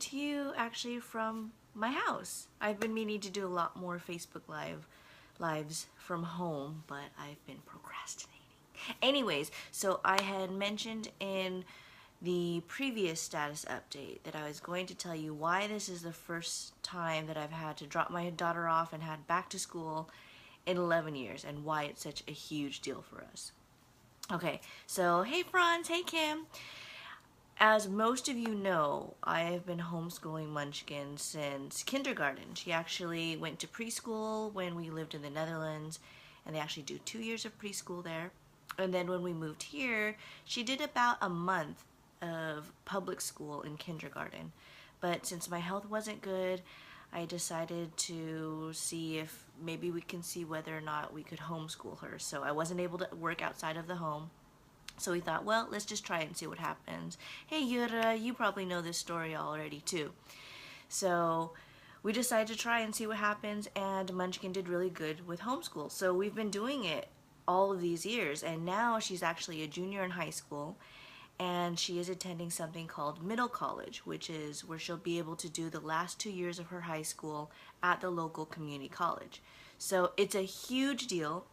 to you actually from my house. I've been meaning to do a lot more Facebook lives from home, but I've been procrastinating. Anyways, so I had mentioned in the previous status update that I was going to tell you why this is the first time that I've had to drop my daughter off and head back to school in 11 years, and why it's such a huge deal for us. Okay, so hey Franz, hey Kim. As most of you know, I have been homeschooling Munchkin since kindergarten. She actually went to preschool when we lived in the Netherlands, and they actually do 2 years of preschool there. And then when we moved here, she did about a month of public school in kindergarten. But since my health wasn't good, I decided to see if maybe we can see whether or not we could homeschool her. So I wasn't able to work outside of the home. So we thought, well, let's just try it and see what happens. Hey Yura, you probably know this story already too. So we decided to try and see what happens, and Munchkin did really good with homeschool. So we've been doing it all of these years, and now she's actually a junior in high school, and she is attending something called middle college, which is where she'll be able to do the last 2 years of her high school at the local community college. So it's a huge deal.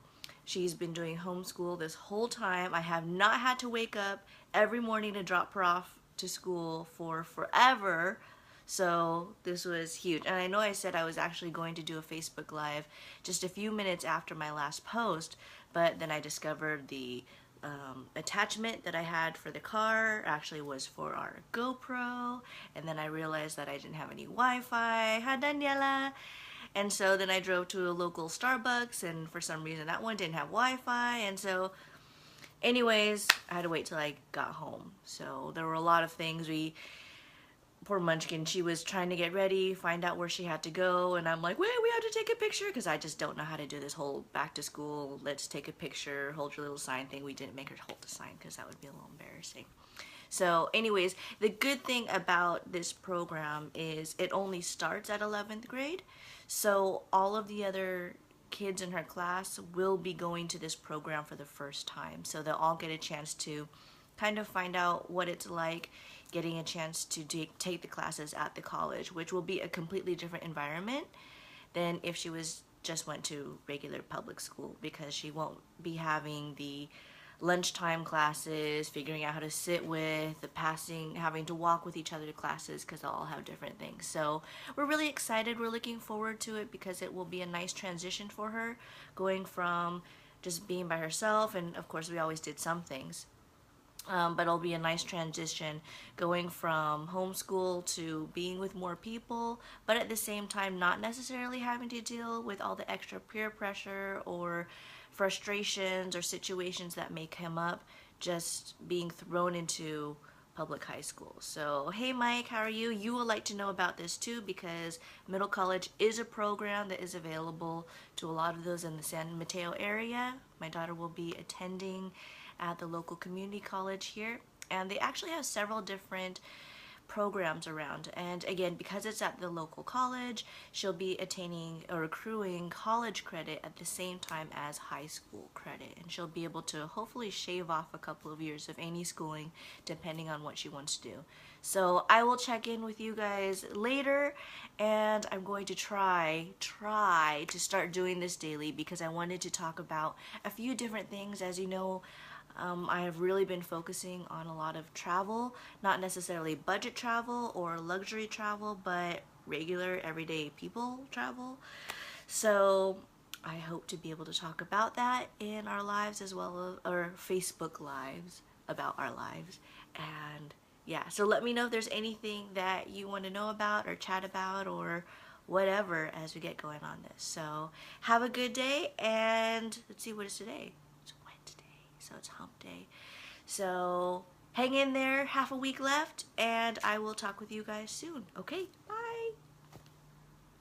She's been doing homeschool this whole time. I have not had to wake up every morning to drop her off to school for forever. So this was huge. And I know I said I was actually going to do a Facebook Live just a few minutes after my last post, but then I discovered the attachment that I had for the car actually was for our GoPro, and then I realized that I didn't have any Wi-Fi. Hi Daniela! And so then I drove to a local Starbucks, and for some reason that one didn't have Wi-Fi, and so anyways, I had to wait till I got home. So there were a lot of things. Poor Munchkin, she was trying to get ready, find out where she had to go, and I'm like, wait, we have to take a picture, because I just don't know how to do this whole back to school, let's take a picture, hold your little sign thing. We didn't make her hold the sign because that would be a little embarrassing. So anyways, the good thing about this program is it only starts at 11th grade, so all of the other kids in her class will be going to this program for the first time, so they'll all get a chance to kind of find out what it's like getting a chance to take the classes at the college, which will be a completely different environment than if she just went to regular public school, because she won't be having the lunchtime classes, figuring out how to sit with, having to walk with each other to classes, because they'll all have different things. So we're really excited, we're looking forward to it, because it will be a nice transition for her, going from just being by herself, and of course we always did some things. But it'll be a nice transition going from homeschool to being with more people, but at the same time not necessarily having to deal with all the extra peer pressure or frustrations or situations that may come up just being thrown into public high school. So hey Mike, how are you? You will like to know about this too, because middle college is a program that is available to a lot of those in the San Mateo area. My daughter will be attending at the local community college here, and they actually have several different programs around. And again, because it's at the local college, she'll be attaining or accruing college credit at the same time as high school credit, and she'll be able to hopefully shave off a couple of years of any schooling depending on what she wants to do. So I will check in with you guys later, and I'm going to try to start doing this daily, because I wanted to talk about a few different things. As you know, I have really been focusing on a lot of travel, not necessarily budget travel or luxury travel, but regular everyday people travel. So I hope to be able to talk about that in our lives, as well as our Facebook lives about our lives. And yeah, so let me know if there's anything that you want to know about or chat about or whatever as we get going on this. So have a good day, and let's see, what is today? So it's hump day. So hang in there, half a week left, and I will talk with you guys soon. Okay, bye.